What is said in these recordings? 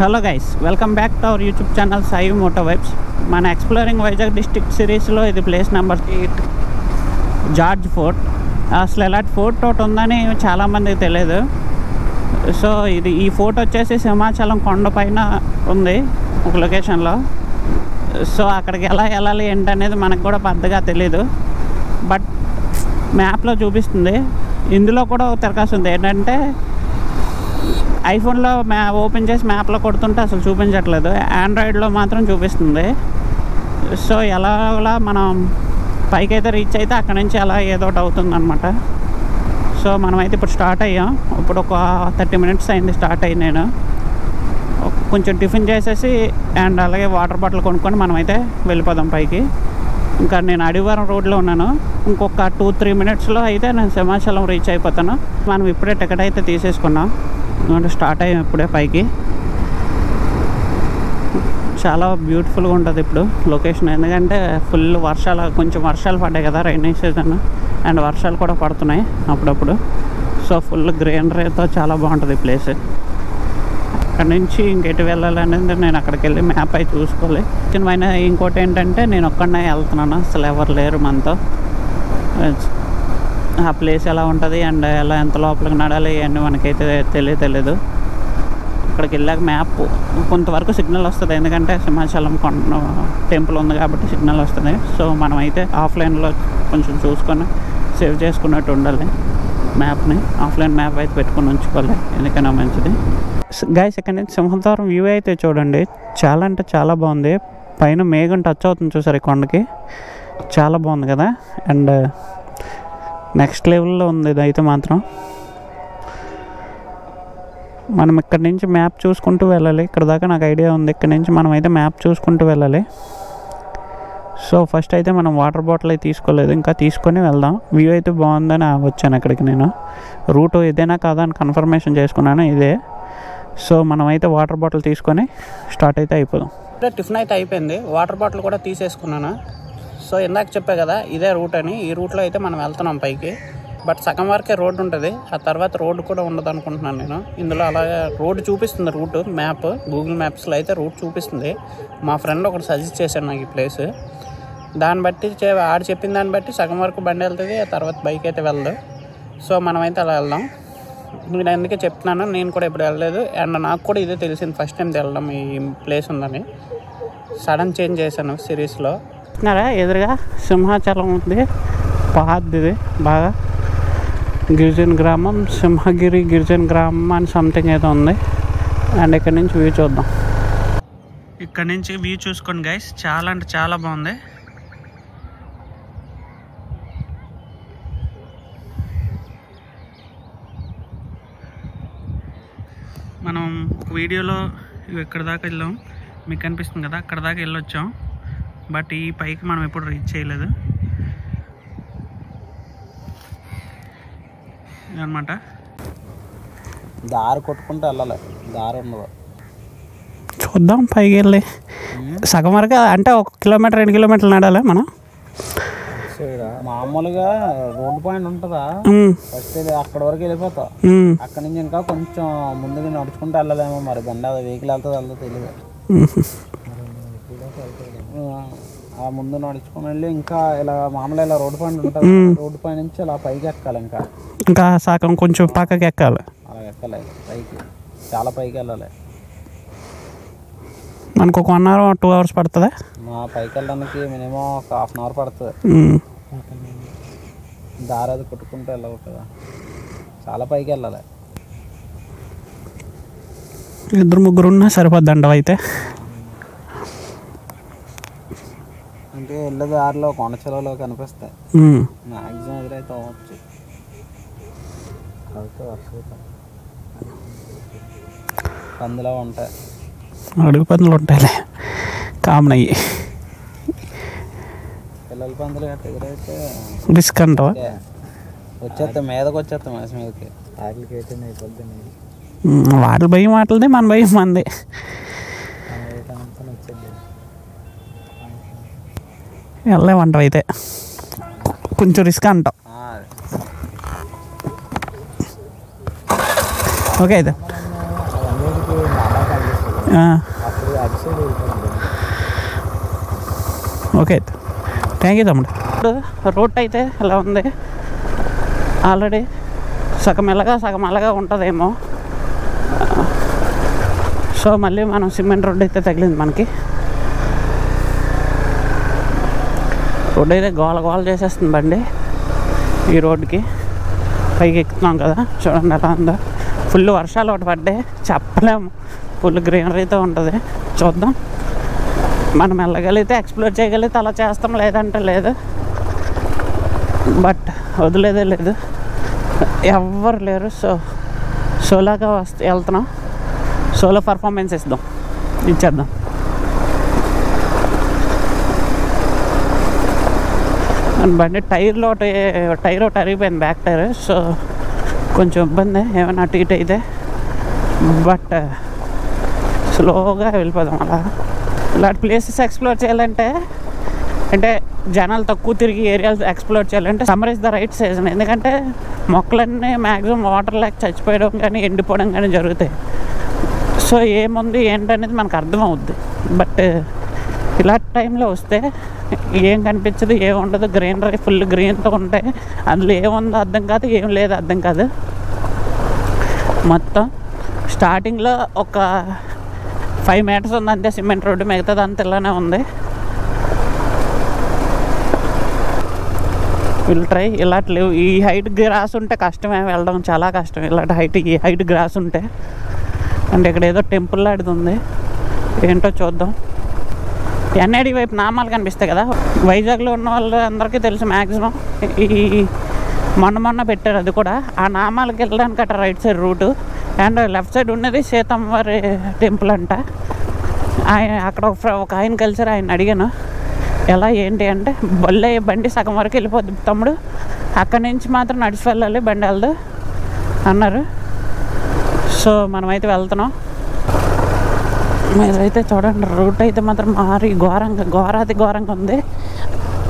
Hello guys, welcome back to our YouTube channel Sai moto vibes. మన exploring Vizag district సిరీస్లో ఇది place number 8, George fort. అసలు ఎలాంటి fort ఒకటి ఉందని చాలామందికి తెలియదు. సో ఈ ఫోర్ట్ వచ్చేసి సింహాచలం కొండపైన ఉంది ఒక లొకేషన్లో. సో అక్కడికి ఎలా వెళ్ళాలి ఏంటనేది మనకు కూడా పెద్దగా తెలీదు, బట్ మ్యాప్లో చూపిస్తుంది. ఇందులో కూడా ఒక తిరకాసు ఉంది. ఏంటంటే ఐఫోన్లో ఓపెన్ చేసి మ్యాప్లో కొడుతుంటే అసలు చూపించట్లేదు, ఆండ్రాయిడ్లో మాత్రం చూపిస్తుంది. సో ఎలా మనం పైకి అయితే రీచ్ అయితే అక్కడ నుంచి అలా ఏదో ఒకటి అవుతుంది అనమాట. సో మనమైతే ఇప్పుడు స్టార్ట్ అయ్యాం. ఇప్పుడు ఒక 30 minutes అయింది స్టార్ట్ అయ్యి. నేను కొంచెం టిఫిన్ చేసేసి అండ్ అలాగే వాటర్ బాటిల్ కొనుక్కొని మనమైతే వెళ్ళిపోదాం పైకి. ఇంకా నేను అడివారం రోడ్లో ఉన్నాను. ఇంకొక 2-3 minutesలో అయితే నేను సింహాచలం రీచ్ అయిపోతాను. మనం ఇప్పుడే టికెట్ అయితే తీసేసుకున్నాం. స్టార్ట్ అయ్యాం ఇప్పుడే పైకి. చాలా బ్యూటిఫుల్గా ఉంటుంది ఇప్పుడు లొకేషన్. ఎందుకంటే కొంచెం వర్షాలు పడ్డాయి కదా, రైనీ సీజన్, అండ్ వర్షాలు కూడా పడుతున్నాయి అప్పుడప్పుడు. సో ఫుల్ గ్రీనరీతో చాలా బాగుంటుంది ఈ ప్లేస్. అక్కడ నుంచి ఇంకెటు వెళ్ళాలనేది నేను అక్కడికి వెళ్ళి మ్యాప్ అయితే చూసుకోవాలి. ఇంకోటి ఏంటంటే నేను ఒక్కడనే వెళ్తున్నాను, అసలు ఎవరు లేరు మనతో. ఆ ప్లేస్ ఎలా ఉంటుంది అండ్ ఎలా ఎంత లోపలికి నడాలి ఇవన్నీ మనకైతే తెలియదు. అక్కడికి వెళ్ళాక మ్యాప్ కొంతవరకు సిగ్నల్ వస్తుంది, ఎందుకంటే సింహాచలం కొండ టెంపుల్ ఉంది కాబట్టి సిగ్నల్ వస్తుంది. సో మనమైతే ఆఫ్లైన్లో కొంచెం చూసుకొని సేవ్ చేసుకున్నట్టు ఉండాలి మ్యాప్ని. ఆఫ్లైన్ మ్యాప్ అయితే పెట్టుకొని ఉంచుకోవాలి, ఎందుకైనా మంచిది. గైస్, ఇక్కడ నుంచి సింహద్వారం వ్యూ అయితే చూడండి, చాలా అంటే చాలా బాగుంది. పైన మేఘం టచ్ అవుతుంది చూసారు ఈ కొండకి, చాలా బాగుంది కదా. అండ్ నెక్స్ట్ లెవెల్లో ఉంది ఇదైతే మాత్రం. మనం ఇక్కడ నుంచి మ్యాప్ చూసుకుంటూ వెళ్ళాలి. ఇక్కడ దాకా నాకు ఐడియా ఉంది. ఇక్కడ నుంచి మనం అయితే మ్యాప్ చూసుకుంటూ వెళ్ళాలి. సో ఫస్ట్ అయితే మనం వాటర్ బాటిల్ అయితే తీసుకోలేదు, ఇంకా తీసుకొని వెళ్దాం. వ్యూ అయితే బాగుందని వచ్చాను అక్కడికి. నేను రూట్ ఇదేనా కాదా అని కన్ఫర్మేషన్ చేసుకున్నాను, ఇదే. సో మనమైతే వాటర్ బాటిల్ తీసుకొని స్టార్ట్ అయితే అయిపోదాం. టిఫిన్ అయితే అయిపోయింది, వాటర్ బాటిల్ కూడా తీసేసుకున్నాను. సో ఇందాక చెప్పా కదా ఇదే రూట్ అని. ఈ రూట్లో అయితే మనం వెళ్తున్నాం పైకి, బట్ సగం వరకే రోడ్డు ఉంటుంది, ఆ తర్వాత రోడ్డు కూడా ఉండదు అనుకుంటున్నాను నేను. ఇందులో అలాగే రోడ్డు చూపిస్తుంది, రూట్ మ్యాప్ గూగుల్ మ్యాప్స్లో అయితే రూట్ చూపిస్తుంది. మా ఫ్రెండ్ ఒకటి సజెస్ట్ చేశాను నాకు ఈ ప్లేస్. దాన్ని బట్టి ఆడు చెప్పిన దాన్ని బట్టి సగం వరకు బండి వెళ్తుంది, ఆ తర్వాత బైక్ అయితే వెళ్ళదు. సో మనమైతే అలా వెళ్దాం. నేను అందుకే చెప్తున్నాను, నేను కూడా ఇప్పుడు వెళ్ళలేదు. అండ్ నాకు కూడా ఇదే తెలిసింది ఫస్ట్ టైం వెళ్ళడం ఈ ప్లేస్ ఉందని. సడన్ చేంజ్ చేశాను సిరీస్లో. ఎదురుగా సింహాచలం ఉంది, పాతది బాగా. గిరిజన గ్రామం, సింహగిరి గిరిజన గ్రామం అని సంథింగ్ ఏదో ఉంది. అండ్ ఇక్కడ నుంచి వ్యూ చూద్దాం. ఇక్కడ నుంచి వ్యూ చూసుకోండి గైస్, చాలా అంటే చాలా బాగుంది. మనం ఒక వీడియోలో ఇక్కడ దాకా వెళ్ళాం, మీకు కనిపిస్తుంది కదా, అక్కడ దాకా వెళ్ళొచ్చాం. బట్ ఈ పైకి మనం ఎప్పుడు రీచ్ చేయలేదు అనమాట. దారి కొట్టుకుంటూ వెళ్ళాలి, దారి ఉండదు. చూద్దాం పైకి వెళ్ళి సగం వరకు, అంటే 1 కిలోమీటర్ 2 కిలోమీటర్లు నడాలి మనం. మామూలుగా రోడ్డు పాయింట్ ఉంటుందా, ఫస్ట్ అక్కడ వరకు వెళ్ళిపోతాం. అక్కడ నుంచి ఇంకా కొంచెం ముందుగా నడుచుకుంటూ వెళ్ళలేమో, మరి బండి అది వెహికల్ వెళ్తుందో తెలియదు. ఆ ముందు నడుచుకుని వెళ్ళి ఇంకా ఇలా మామూలుగా ఇలా రోడ్డు పాయింట్ ఉంటుంది, రోడ్డు పై నుంచి అలా పైకి ఎక్కాలి. ఇంకా సగం కొంచెం పక్కకి ఎక్కాలి, అలా ఎక్కాలి పైకి, చాలా పైకి వెళ్ళాలి. మనకు ఒక 1 hour 2 hours పడుతుందా? మా పైకి వెళ్ళడానికి మినిమం ఒక 1/2 hour పడుతుంది. దారి అది కొట్టుకుంటూ వెళ్ళవుతుందా, చాలా పైకి వెళ్ళాలి. 2-3 ఉన్నా సరిపోద్దండి అయితే. అంటే వెళ్ళే దారిలో కొండచెలలో కనిపిస్తాయి, మ్యాక్సిమం ఎదురైతే అవ్వచ్చు. పందులో ఉంటాయి, అడుగు పందులు ఉంటాయిలే, కామన్ అయ్యి. పిల్లల పందులు గట్ట ఎదురైతే రిస్క్ అంటావా? వచ్చేస్తాం, మీదకి వచ్చేస్తాం, మనిషి మీదకి. ఆటలకి అయితే అయిపోద్ది. వాటి భయం వాటిది, మన భయం మంది. వెళ్ళలేమంటావు అయితే, కొంచెం రిస్క్ అంటావు. ఓకే అయితే అప్పుడు అటు సైడ్ వెళ్ళిపోయింది. ఓకే థ్యాంక్ యూ తమ్ముడు. ఇప్పుడు రోడ్ అయితే ఎలా ఉంది, ఆల్రెడీ సగం అలాగా ఉంటుందేమో. సో మళ్ళీ మనం సిమెంట్ రోడ్ అయితే తగిలింది మనకి. రోడ్ అయితే గోల చేసేస్తుంది బండి ఈ రోడ్డుకి. పైకి ఎక్కుతున్నాం కదా, చూడండి ఎలా ఉందో. ఫుల్ వర్షాలు ఒకటి పడ్డాయి, చెప్పలేము. ఫుల్ గ్రీనరీతో ఉంటుంది. చూద్దాం, మనం వెళ్ళగలిగితే ఎక్స్ప్లోర్ చేయగలిగితే అలా చేస్తాం, లేదంటే లేదు. బట్ వదిలేదే లేదు, ఎవ్వరు లేరు. సో సోలోగా వెళ్తున్నాం, సోలో పర్ఫార్మెన్స్ ఇచ్చేద్దాం. బండి టైర్ ఒకటి అరిగిపోయింది, బ్యాక్ టైర్. సో కొంచెం ఇబ్బంది ఏమైనా అటు ఇటు అయితే. బట్ స్లోగా వెళ్ళిపోదాం. అలా ఇలాంటి ప్లేసెస్ ఎక్స్ప్లోర్ చేయాలంటే, అంటే జనాలు తక్కువ తిరిగి ఏరియాలు ఎక్స్ప్లోర్ చేయాలంటే summer is the right season. ఎందుకంటే మొక్కలన్నీ మ్యాక్సిమం వాటర్ లేక చచ్చిపోవడం కానీ ఎండిపోవడం కానీ జరుగుతాయి. సో ఏముంది ఏంటనేది మనకు అర్థమవుద్ది. బట్ ఇలాంటి టైంలో వస్తే ఏం కనిపించదు, ఏముండదు. గ్రీనరీ ఫుల్ గ్రీన్తో ఉంటాయి. అందులో ఏముందో అర్థం కాదు, ఏం లేదు అర్థం కాదు. మొత్తం స్టార్టింగ్లో ఒక 5 మీటర్స్ ఉంది అంతే సిమెంట్ రోడ్డు, మిగతాది అంత ఇలానే ఉంది. Will try. ఇలాంటి లేవు. ఈ హైట్ గ్రాస్ ఉంటే కష్టమే వెళ్ళడం, చాలా కష్టం. ఇలాంటి ఈ హైట్ గ్రాస్ ఉంటే. అంటే ఇక్కడ ఏదో టెంపుల్ లాంటిది ఉంది, ఏంటో చూద్దాం. ఎన్ఐడి వైపు నామాలు కనిపిస్తాయి కదా, వైజాగ్లో ఉన్న వాళ్ళు అందరికీ తెలుసు మ్యాక్సిమం. ఈ మొన్న పెట్టారు అది కూడా. ఆ నామాలకు వెళ్ళడానికి అట్లా right side route. And left side ఉన్నది సీతమ్మవారి టెంపుల్ అంట. అక్కడ ఒక ఆయన కలిసారు, ఆయన అడిగాను ఎలా ఏంటి అంటే, బండి సగం వరకు వెళ్ళిపోద్ది తమ్ముడు, అక్కడి నుంచి మాత్రం నడిచి వెళ్ళాలి, బండి వెళ్ళదు అన్నారు. సో మనమైతే వెళ్తున్నాం. మీరైతే చూడండి, రూట్ అయితే మాత్రం ఘోరాతి ఘోరంగా ఉంది.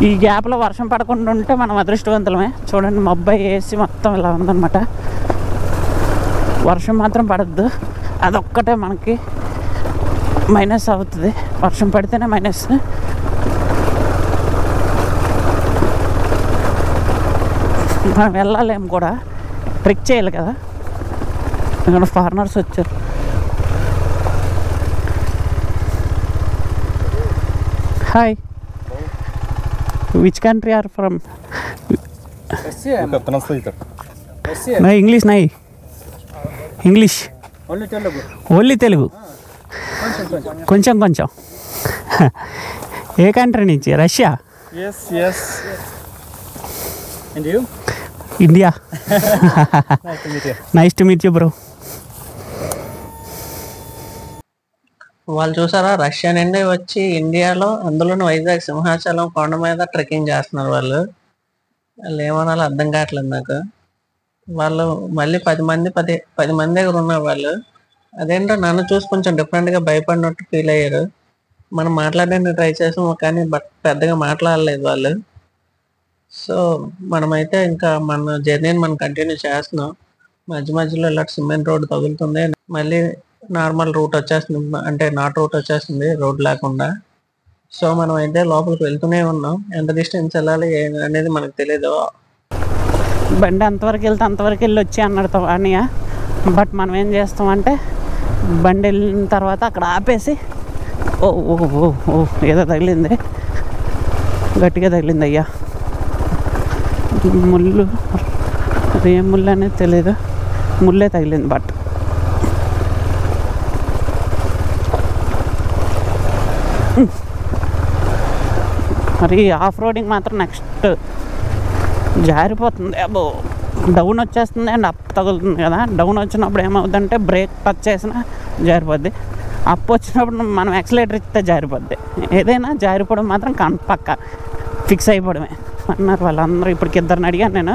ఈ గ్యాప్లో వర్షం పడకుండా ఉంటే మనం అదృష్టవంతులమే. చూడండి, మబ్బాయి వేసి మొత్తం ఇలా ఉందన్నమాట. వర్షం మాత్రం పడద్దు, అదొక్కటే మనకి మైనస్ అవుతుంది. వర్షం పడితేనే మైనస్. మనం వెళ్ళాలేం కూడా, ట్రిక్ చేయాలి కదా. ఇక్కడ ఫారినర్స్ వచ్చారు. Hi, which country are from? English నై, ఇంగ్లీష్ ఓన్లీ తెలుగు, కొంచెం ఏ కంట్రీ నుంచి? Russia. India. Nice to meet you bro. వాళ్ళు చూసారా, రష్యా నుండి వచ్చి ఇండియాలో, అందులోని వైజాగ్ సింహాచలం కొండ మీద ట్రెక్కింగ్ చేస్తున్నారు. వాళ్ళు ఏమనాలో అర్థం కావట్లేదు నాకు. వాళ్ళు మళ్ళీ 10 మంది దగ్గర ఉన్నారు వాళ్ళు. అదేంటో నన్ను చూసి కొంచెం డిఫరెంట్గా భయపడినట్టు ఫీల్ అయ్యారు. మనం మాట్లాడడానికి ట్రై చేసాం, కానీ పెద్దగా మాట్లాడలేదు వాళ్ళు. సో మనమైతే ఇంకా మన జర్నీని మనం కంటిన్యూ చేస్తున్నాం. మధ్యలో ఇలాంటి సిమెంట్ రోడ్ తగులుతుంది, మళ్ళీ నార్మల్ రూట్ వచ్చేస్తుంది, అంటే నాట్ రూట్ వచ్చేస్తుంది, రోడ్ లేకుండా. సో మనం అయితే లోపలికి వెళ్తూనే ఉన్నాం. ఎంత డిస్టెన్స్ వెళ్ళాలి అనేది మనకు తెలియదు. బండి అంతవరకు వెళ్తే అంతవరకు వెళ్ళి వచ్చి అన్నాడు అన్నయ్య. బట్ మనం ఏం చేస్తామంటే, బండి వెళ్ళిన తర్వాత అక్కడ ఆపేసి ఓ ఓ ఓ ఓ ఏదో తగిలింది, గట్టిగా తగిలింది అయ్యా. ముళ్ళు, అది ఏం ముళ్ళు అనేది తెలీదు, ముళ్ళే తగిలింది. బట్ మరి ఆఫ్ రోడింగ్ మాత్రం నెక్స్ట్ జారిపోతుంది. అబ్బో, డౌన్ వచ్చేస్తుంది అండ్ అప్ తగులుతుంది కదా. డౌన్ వచ్చినప్పుడు ఏమవుతుందంటే బ్రేక్ టచ్ చేసినా జారిపోద్ది, అప్ వచ్చినప్పుడు మనం యాక్సిలేటర్ ఇస్తే జారిపోద్ది. ఏదైనా జారిపోవడం మాత్రం పక్క ఫిక్స్ అయిపోవడమే అన్నారు వాళ్ళందరూ. ఇప్పటికి 2 అడిగాను నేను,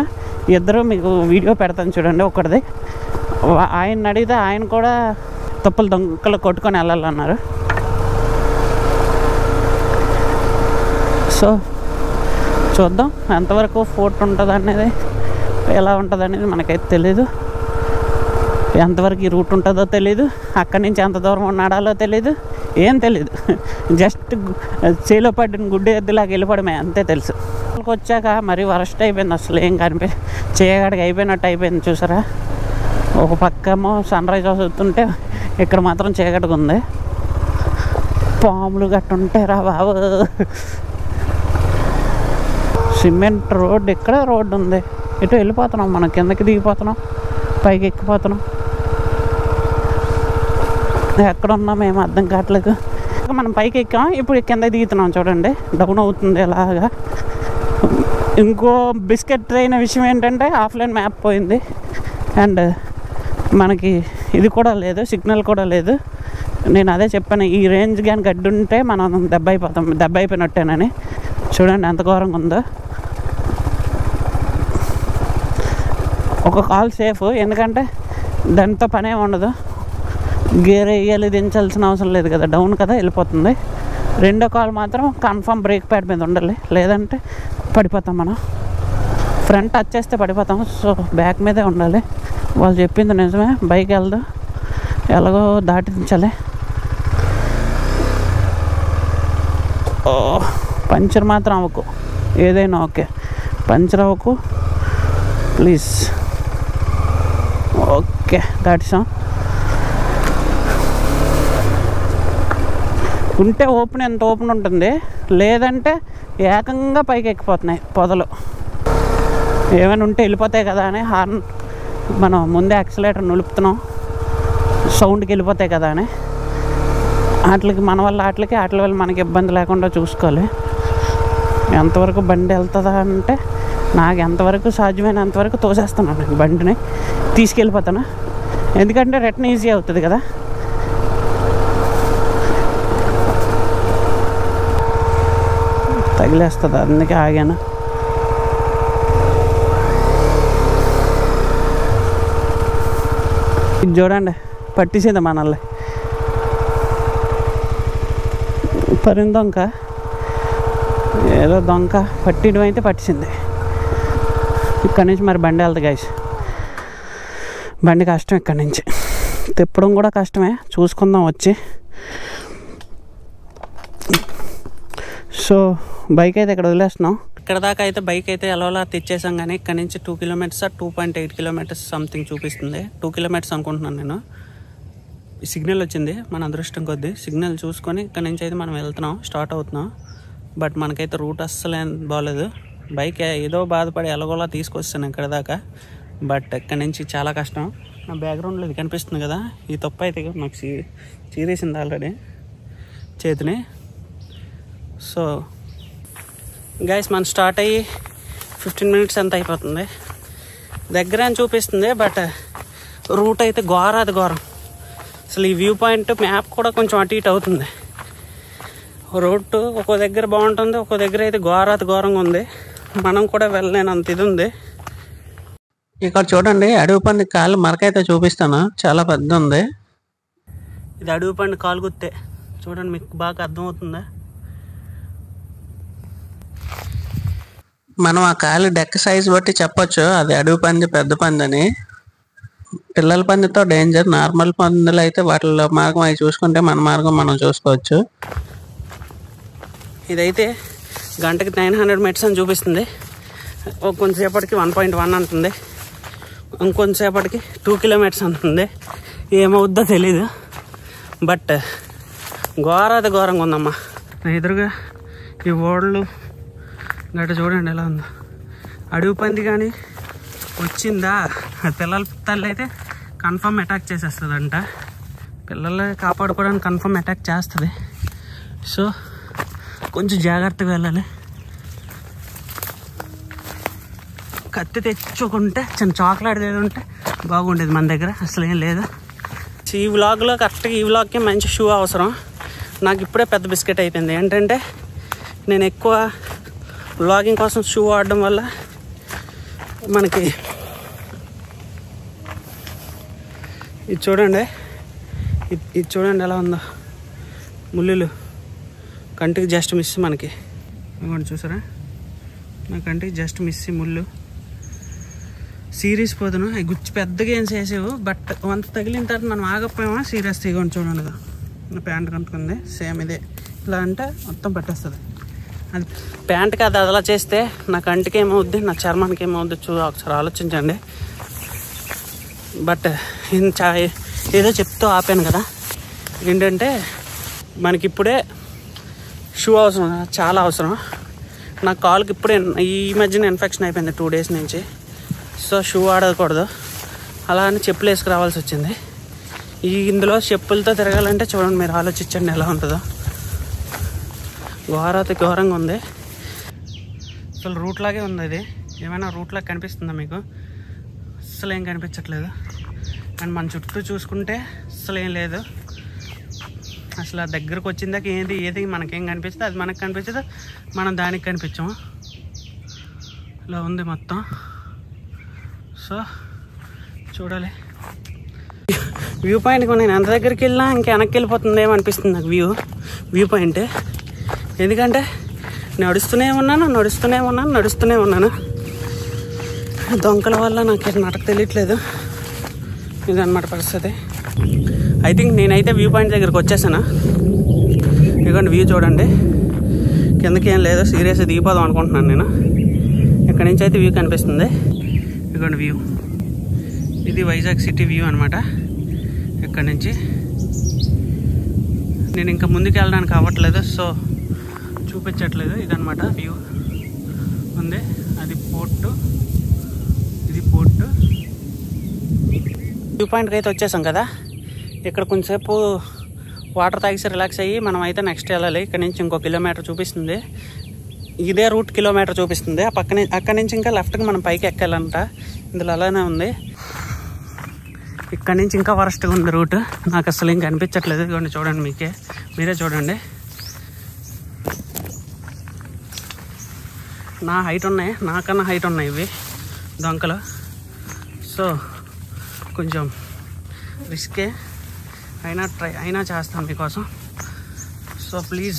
2 మీకు వీడియో పెడతాను చూడండి. ఒకటిది ఆయన అడిగితే ఆయన కూడా తప్పులు దొంగలు కొట్టుకొని వెళ్ళాలన్నారు. సో చూద్దాం ఎంతవరకు ఫోర్ట్ ఉంటుంది అనేది, ఎలా ఉంటుంది అనేది మనకైతే తెలీదు. ఎంతవరకు ఈ రూట్ ఉంటుందో తెలీదు, అక్కడి నుంచి ఎంత దూరం నడాలో తెలీదు, ఏం తెలీదు. జస్ట్ చేలో పడిన గుడ్డి ఎద్దులాగా వెళ్ళిపోవడమే అంతే తెలుసు. వచ్చాక మరీ వరస్ట్ అయిపోయింది, అసలు ఏం చేయగాడికి అయిపోయినట్టు అయిపోయింది. చూసారా, ఒక పక్కేమో సన్ రైజ్ వస్తుంటే ఇక్కడ మాత్రం చీకటిగా ఉంది. పాములు గట్ట ఉంటాయి రా బాబు. సిమెంట్ రోడ్, ఇక్కడ రోడ్డు ఉంది. ఇటు వెళ్ళిపోతున్నాం, మనం కిందకి దిగిపోతున్నాం, పైకి ఎక్కిపోతున్నాం. ఎక్కడ ఉన్నాం ఏమో అర్థం కావట్లేదు. మనం పైకి ఎక్కాం, ఇప్పుడు కింద దిగుతున్నాం. చూడండి డౌన్ అవుతుంది ఎలాగా. ఇంకో బిస్కెట్ అయిన విషయం ఏంటంటే ఆఫ్లైన్ మ్యాప్ పోయింది, అండ్ మనకి ఇది కూడా లేదు, సిగ్నల్ కూడా లేదు. నేను అదే చెప్పాను, ఈ రేంజ్ కానీ గడ్డి ఉంటే మనం దెబ్బ అయిపోయినట్టేనని. చూడండి ఎంత ఘోరంగా ఉందో. ఒక కాల్ సేఫ్, ఎందుకంటే దాంతో పనే ఉండదు, గేర్ వేయాలి, దించాల్సిన అవసరం లేదు కదా, డౌన్ కదా వెళ్ళిపోతుంది. రెండో కాల్ మాత్రం కన్ఫర్మ్ బ్రేక్ ప్యాడ్ మీద ఉండాలి, లేదంటే పడిపోతాం. మనం ఫ్రంట్ టచ్ చేస్తే పడిపోతాం, సో బ్యాక్ మీదే ఉండాలి. వాళ్ళు చెప్పింది నిజమే, బైక్ వెళ్దు ఎలాగో దాటించాలి. పంచర్ మాత్రం అవ్వకు, ఏదైనా ఓకే, పంచర్ అవ్వకు ప్లీజ్. ఓకే దాటిసాం. ఉంటే ఓపెన్ ఎంత ఓపెన్ ఉంటుంది, లేదంటే ఏకంగా పైకి ఎక్కిపోతున్నాయి పొదలు. ఏమైనా ఉంటే వెళ్ళిపోతాయి కదా అని హార్న్ మనం ముందే యాక్సిలేటర్ నిలుపుతున్నాం, సౌండ్కి వెళ్ళిపోతాయి కదా అని. వాటికి మన వల్ల వాటి వల్ల మనకి ఇబ్బంది లేకుండా చూసుకోవాలి. ఎంతవరకు బండి వెళ్తుందా అంటే నాకు ఎంతవరకు సాధ్యమైనంతవరకు తోసేస్తున్నాను నేను బండిని, తీసుకెళ్ళిపోతాను. ఎందుకంటే రిటర్న్ ఈజీ అవుతుంది కదా. తగిలేస్తుంది, అందుకే ఆగాను. ఇది చూడండి పట్టేసింది మనల్ని, పరిన దొంక, ఏదో దొంక పట్టియడం అయితే పట్టేసింది. ఇక్కడి నుంచి మరి బండి వెళ్తుంది గైస్, బండి కష్టం, ఇక్కడి నుంచి తిప్పడం కూడా కష్టమే. చూసుకుందాం వచ్చి. సో బైక్ అయితే ఇక్కడ వదిలేస్తున్నాం. ఇక్కడ దాకా అయితే బైక్ అయితే ఎలా తెచ్చేసాం, కానీ ఇక్కడ నుంచి 2 కిలోమీటర్స్ 2.8 కిలోమీటర్స్ సంథింగ్ చూపిస్తుంది. 2 కిలోమీటర్స్ అనుకుంటున్నాను నేను. సిగ్నల్ వచ్చింది, మన అదృష్టం కొద్దీ సిగ్నల్ చూసుకొని ఇక్కడ నుంచి అయితే మనం వెళ్తున్నాం, స్టార్ట్ అవుతున్నాం. బట్ మనకైతే రూట్ అస్సలు ఏం బాగోలేదు. బైక్ ఏదో బాధపడి ఎలాగోలా తీసుకొస్తాను ఇక్కడ దాకా, బట్ ఇక్కడ నుంచి చాలా కష్టం. నా బ్యాక్గ్రౌండ్లో ఇది కనిపిస్తుంది కదా, ఈ తప్పు అయితే నాకు చీరేసింది ఆల్రెడీ చేతిని. సో గైస్ మనం స్టార్ట్ అయ్యి 15 మినిట్స్ ఎంత అయిపోతుంది, దగ్గర అని చూపిస్తుంది, బట్ రూట్ అయితే ఘోరాది ఘోరం. అసలు ఈ వ్యూ పాయింట్ మ్యాప్ కూడా కొంచెం అటు ఇటు అవుతుంది. రోడ్డు ఒక్కో దగ్గర బాగుంటుంది, ఒక్కో దగ్గర అయితే ఘోరాది ఘోరంగా ఉంది. మనం కూడా వెళ్ళలేనంత ఇది ఉంది. ఇక్కడ చూడండి అడవి పంది కాలు మరకైతే చూపిస్తాను, చాలా పెద్ద ఉంది. ఇది అడవి పండు కాలు గుత్తే, చూడండి మీకు బాగా అర్థమవుతుందా. మనం ఆ కాలు డెక్క సైజ్ బట్టి చెప్పొచ్చు అది అడవి పంది పెద్ద పంది అని. పిల్లల పందితో డేంజర్, నార్మల్ పందులు అయితే వాటి మార్గం అవి చూసుకుంటే మన మార్గం మనం చూసుకోవచ్చు. ఇదైతే గంటకి 900 మీటర్స్ అని చూపిస్తుంది, కొంతసేపటికి 1.1 అంటుంది, ఇంకొంతసేపటికి 2 కిలోమీటర్స్ అంటుంది. ఏమవుద్దో తెలీదు, బట్ ఘోరాది ఘోరంగా ఉందమ్మా. ఎదురుగా ఈ ఓడలు గట్ట చూడండి ఎలా ఉందో. అడవి పంది కానీ వచ్చిందా, పిల్లల తల్లి అయితే కన్ఫర్మ్ అటాక్ చేసేస్తుందంట. పిల్లల్ని కాపాడుకోవడానికి కన్ఫర్మ్ అటాక్ చేస్తుంది. సో కొంచెం జాగ్రత్తగా వెళ్ళాలి. కత్తి తెచ్చుకుంటే చిన్న చాక్లెట్ ఏది ఉంటే బాగుండేది, మన దగ్గర అసలు ఏం లేదు. ఈ వ్లాగ్లో కరెక్ట్గా ఈ వ్లాగ్కి మంచి షూ అవసరం. నాకు ఇప్పుడే పెద్ద బిస్కెట్ అయిపోయింది. ఏంటంటే నేను ఎక్కువ వ్లాగింగ్ కోసం షూ వాడడం వల్ల మనకి ఇది చూడండి, ఇది చూడండి ఎలా ఉందో. ముళ్ళులు కంటికి జస్ట్ మిస్, మనకి ఇవ్వండి చూసారా, నా కంటికి జస్ట్ మిస్ ముళ్ళు. సీరియస్ పోతాను. అవి గుచ్చి పెద్దగా ఏం చేసేవు, బట్ వంత తగిలిన తర్వాత మనం ఆగపోయామా సీరియస్ తీయకుండా చూడండి. నా ప్యాంట్ కనుక్కుంది సేమ్ ఇదే. ఇలా అంటే మొత్తం పట్టేస్తుంది. అది ప్యాంట్కి అది అలా చేస్తే నా కంటికి ఏమవుద్ది, నా చర్మానికి ఏమవుద్ది ఒకసారి ఆలోచించండి. బట్ ఏదో చెప్తూ ఆపాను కదా. ఏంటంటే మనకి ఇప్పుడే షూ అవసరం, చాలా అవసరం. నా కాలుకి ఇప్పుడే ఈ మధ్యన ఇన్ఫెక్షన్ అయిపోయింది 2 days నుంచి. సో షూ ఆడకూడదు, అలా అని చెప్పులు వేసుకురావాల్సి వచ్చింది. ఇందులో చెప్పులతో తిరగాలంటే చూడండి, మీరు ఆలోచించండి ఎలా ఉంటుందో. ఘోరంగా ఉంది. అసలు రూట్ లాగే ఉంది. ఇది ఏమైనా రూట్ లాగా కనిపిస్తుందా మీకు? అసలు ఏం కనిపించట్లేదు. అండ్ మన చుట్టూ చూసుకుంటే అసలు ఏం లేదు. అసలు ఆ దగ్గరకు వచ్చిందాక ఏది మనకేం కనిపిస్తుంది, అది మనకు కనిపించదు, మనం దానికి కనిపించాము. ఇలా ఉంది మొత్తం. సో చూడాలి. వ్యూ పాయింట్కి నేను ఎంత దగ్గరికి వెళ్ళినా ఇంకా వెనక్కి వెళ్ళిపోతుంది ఏమనిపిస్తుంది నాకు వ్యూ పాయింట్. ఎందుకంటే నడుస్తూనే ఉన్నాను. దొంగల వల్ల నాకు తెలియట్లేదు. ఇదన్నమాట పరిస్థితి. ఐ థింక్ నేనైతే వ్యూ పాయింట్ దగ్గరికి వచ్చేసాను. ఇదిగోండి వ్యూ చూడండి. కిందకి ఏం లేదు, సీరియస్ దిగిపోదాం అనుకుంటున్నాను నేను. ఇక్కడ నుంచి అయితే వ్యూ కనిపిస్తుంది. ఇదిగోండి వ్యూ. ఇది వైజాగ్ సిటీ వ్యూ అనమాట. ఇక్కడ నుంచి నేను ఇంకా ముందుకు వెళ్ళడానికి అవ్వట్లేదు, సో చూపించట్లేదు. ఇదనమాట వ్యూ ఉంది. అది పోర్టు, ఇది పోర్టు. వ్యూ పాయింట్కి అయితే వచ్చేసాం కదా. ఇక్కడ కొంచెంసేపు వాటర్ తాగిసి రిలాక్స్ అయ్యి మనం అయితే నెక్స్ట్ వెళ్ళాలి. ఇక్కడ నుంచి ఇంకో కిలోమీటర్ చూపిస్తుంది. ఇదే రూట్ కిలోమీటర్ చూపిస్తుంది. అక్కడి నుంచి ఇంకా లెఫ్ట్కి మనం పైకి ఎక్కాలంట. ఇందులో అలానే ఉంది. ఇక్కడ నుంచి ఇంకా వరస్ట్గా ఉంది రూట్. నాకు అసలు ఇంకా అనిపించట్లేదు. ఇదిగోండి చూడండి, మీరే చూడండి. నా హైట్ ఉన్నాయి, నాకన్నా హైట్ ఉన్నాయి ఇవి దొంకలు. సో కొంచెం రిస్కే, అయినా చేస్తాను మీకోసం. సో ప్లీజ్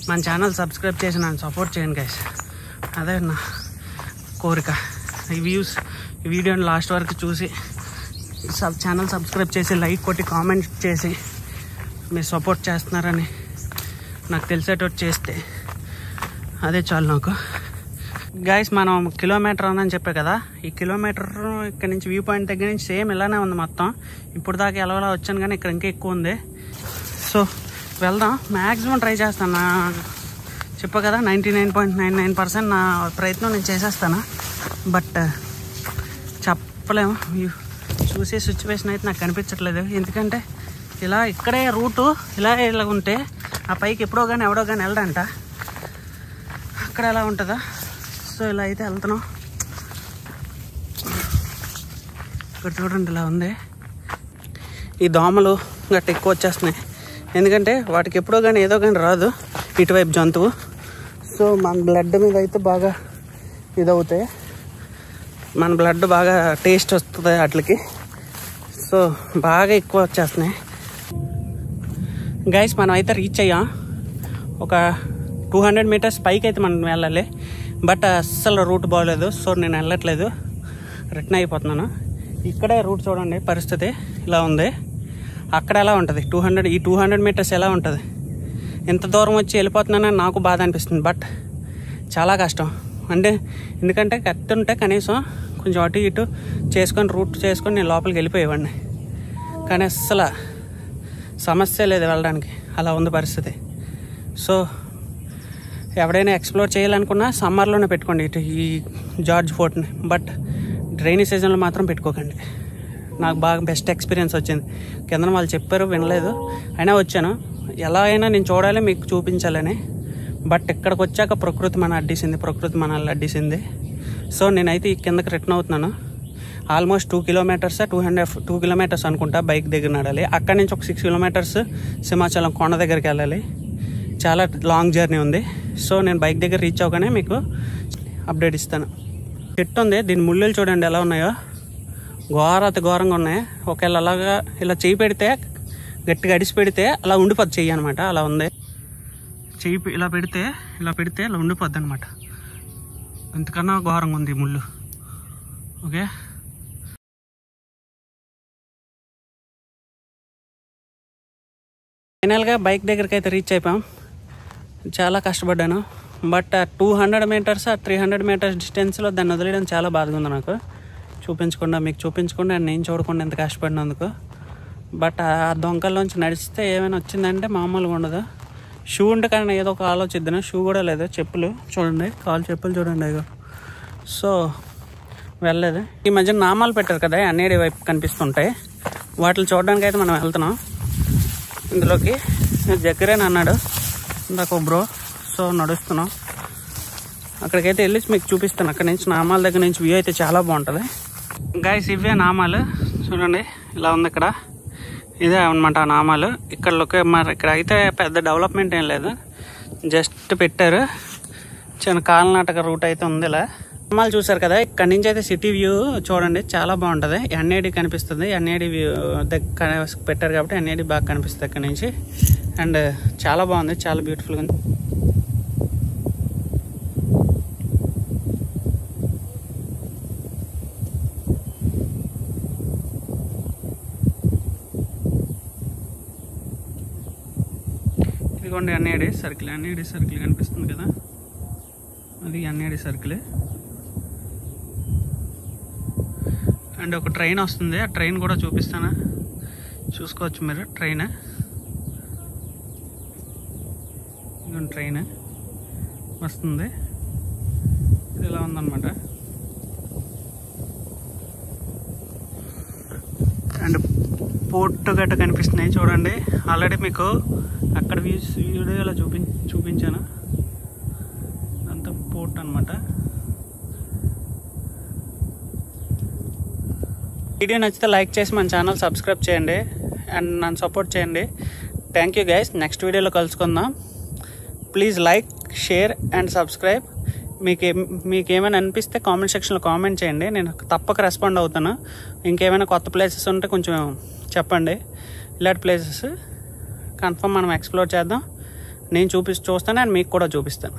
మన ఛానల్ సబ్స్క్రైబ్ చేసి నన్ను సపోర్ట్ చేయండి గైస్. అదే నా కోరిక. ఈ వీడియోని లాస్ట్ వరకు చూసి ఛానల్ సబ్స్క్రైబ్ చేసి లైక్ కొట్టి కామెంట్ చేసి మీరు సపోర్ట్ చేస్తున్నారని నాకు తెలిసేటట్టు చేస్తే అదే చాలు నాకు. గైస్ మనం కిలోమీటర్ అని చెప్పే కదా, ఈ కిలోమీటర్ ఇక్కడ నుంచి వ్యూ పాయింట్ దగ్గర నుంచి సేమ్ ఇలానే ఉంది మొత్తం. ఇప్పుడు దాకా ఎలా వచ్చాను కానీ ఇక్కడ ఇంకా ఎక్కువ ఉంది. సో వెళ్దాం, మ్యాక్సిమం ట్రై చేస్తాను. చెప్పా కదా 99.99% నా ప్రయత్నం నేను చేసేస్తాను. బట్ చెప్పలేము, చూసే సిచ్యువేషన్ అయితే నాకు కనిపించట్లేదు. ఎందుకంటే ఇక్కడే రూటు ఇలా ఉంటే ఆ పైకి ఎవడో కానీ వెళ్ళడంట. అక్కడ ఎలా ఉంటుందా? సో ఇలా అయితే వెళ్తున్నాం. ఇక్కడ చూడండి ఇలా ఉంది. ఈ దోమలు గట్ట ఎక్కువ వచ్చేస్తున్నాయి. ఎందుకంటే వాటికి ఎప్పుడో కానీ ఏదో కానీ రాదు ఇటువైపు జంతువు. సో మన బ్లడ్ మీద అయితే బాగా ఇదవుతాయి, మన బ్లడ్ బాగా టేస్ట్ వస్తుంది వాటికి. సో బాగా ఎక్కువ వచ్చేస్తున్నాయి. గైస్ మనం అయితే రీచ్ అయ్యాం. ఒక 200 meters పైకి అయితే మనం వెళ్ళాలి. బట్ అస్సలు రూట్ బాగోలేదు, సో నేను వెళ్ళట్లేదు, రిటర్న్ అయిపోతున్నాను. ఇక్కడే రూట్ చూడండి, పరిస్థితి ఇలా ఉంది. అక్కడ ఎలా ఉంటుంది 200 meters ఎలా ఉంటుంది? ఎంత దూరం వచ్చి వెళ్ళిపోతున్నానని నాకు బాధ అనిపిస్తుంది. బట్ చాలా కష్టం. ఎందుకంటే కత్తి ఉంటే కనీసం కొంచెం అటు ఇటు చేసుకొని రూట్ చేసుకొని నేను లోపలికి వెళ్ళిపోయేవాడిని. కానీ అస్సలు సమస్య లేదు వెళ్ళడానికి, అలా ఉంది పరిస్థితి. సో ఎవడైనా ఎక్స్ప్లోర్ చేయాలనుకున్నా సమ్మర్లోనే పెట్టుకోండి ఈ జార్జ్ ఫోర్ట్ని. బట్ రైనీ సీజన్లో మాత్రం పెట్టుకోకండి. నాకు బాగా బెస్ట్ ఎక్స్పీరియన్స్ వచ్చింది. కింద వాళ్ళు చెప్పారు, వినలేదు, అయినా వచ్చాను. ఎలా అయినా నేను చూడాలి, మీకు చూపించాలని. బట్ ఇక్కడికి వచ్చాక ప్రకృతి మనల్ని అడ్డేసింది. సో నేనైతే ఈ కిందకి రిటర్న్ అవుతున్నాను. ఆల్మోస్ట్ 2 kilometers 2 kilometers అనుకుంటా బైక్ దగ్గర నడాలి. అక్కడి నుంచి ఒక 6 kilometers సింహాచలం కొండ దగ్గరికి వెళ్ళాలి. చాలా లాంగ్ జర్నీ ఉంది. సో నేను బైక్ దగ్గర రీచ్ అవగానే మీకు అప్డేట్ ఇస్తాను. చెట్టు ఉంది, దీని ముళ్ళులు చూడండి ఎలా ఉన్నాయో, ఘోరంగా ఉన్నాయి. ఒకవేళ అలాగా ఇలా చేయి పెడితే, గట్టిగా అడిసి పెడితే అలా ఉండిపోద్ది చెయ్యి అనమాట. అలా ఉంది చెయ్యి, ఇలా పెడితే ఇలా ఉండిపోద్ది అనమాట. ఇంతకన్నా ఘోరంగా ఉంది ముళ్ళు. ఓకే, ఫైనల్గా బైక్ దగ్గరికి అయితే రీచ్ అయిపోయాం. చాలా కష్టపడ్డాను, బట్ 200 మీటర్స్ 300 మీటర్స్ డిస్టెన్స్లో దాన్ని వదిలేయడం చాలా బాధగా ఉంది నాకు. మీకు చూపించకుండా నేను చూడకుండా ఎంత కష్టపడినందుకు. బట్ ఆ దొంకల్లోంచి నడిస్తే ఏమైనా వచ్చిందంటే మామూలుగా ఉండదు. షూ ఉంటే కానీ ఏదో ఒక ఆలోచిద్దాను. షూ కూడా లేదు, చెప్పులు చూడండి, చెప్పులు చూడండి. ఇగో సో వెళ్ళలేదు. ఈ మధ్య నామాలు పెట్టారు కదా అన్నేడి వైపు కనిపిస్తుంటాయి, వాటిని చూడడానికి అయితే మనం వెళ్తున్నాం. ఇందులోకి దగ్గరేనా అన్నాడు ఇందాక బ్రో. సో నడుస్తున్నాం, అక్కడికైతే వెళ్ళి మీకు చూపిస్తాను. అక్కడ నుంచి నామాల దగ్గర నుంచి వ్యూ అయితే చాలా బాగుంటుంది. గైస్ ఇవే నామాలు చూడండి, ఇలా ఉంది. ఇక్కడ ఇదే అనమాట ఆ నామాలు. మరి ఇక్కడ అయితే పెద్ద డెవలప్మెంట్ ఏం లేదు, జస్ట్ పెట్టారు. చిన్న కాలినాటక రూట్ అయితే ఉంది. ఇలా నామాలు చూసారు కదా, ఇక్కడ నుంచి అయితే సిటీ వ్యూ చూడండి, చాలా బాగుంటుంది. ఎన్ఏడి కనిపిస్తుంది, ఎన్ఏడి వ్యూ దగ్గర పెట్టారు కాబట్టి ఎన్ఏడి బాగా కనిపిస్తుంది ఇక్కడ నుంచి. అండ్ చాలా బాగుంది, చాలా బ్యూటిఫుల్గా ఉంది. ఇదిగోండి ఎన్ఏడి సర్కిల్ కనిపిస్తుంది కదా, అది ఎన్ఏడి సర్కిల్. అండ్ ఒక ట్రైన్ వస్తుంది, ఆ ట్రైన్ కూడా చూపిస్తాను, చూసుకోవచ్చు మీరు. ట్రైన్ వస్తుంది, ఇది ఇలా ఉందన్నమాట. అండ్ పోర్ట్ గట్ట కనిపిస్తున్నాయి చూడండి. ఆల్రెడీ మీకు అక్కడ వీడియోలో చూపించాను, అంతా పోర్ట్ అనమాట. వీడియో నచ్చితే లైక్ చేసి మన ఛానల్ సబ్స్క్రైబ్ చేయండి అండ్ నన్ను సపోర్ట్ చేయండి. థ్యాంక్ యూ గైస్, నెక్స్ట్ వీడియోలో కలుసుకుందాం. Please like, share and subscribe. మీకేమైనా అనిపిస్తే కామెంట్ సెక్షన్లో కామెంట్ చేయండి, నేను తప్పక రెస్పాండ్ అవుతాను. ఇంకేమైనా కొత్త ప్లేసెస్ ఉంటే కొంచెం చెప్పండి. ఇలాంటి ప్లేసెస్ కన్ఫర్మ్ మనం ఎక్స్ప్లోర్ చేద్దాం. నేను చూస్తాను అండ్ మీకు కూడా చూపిస్తాను.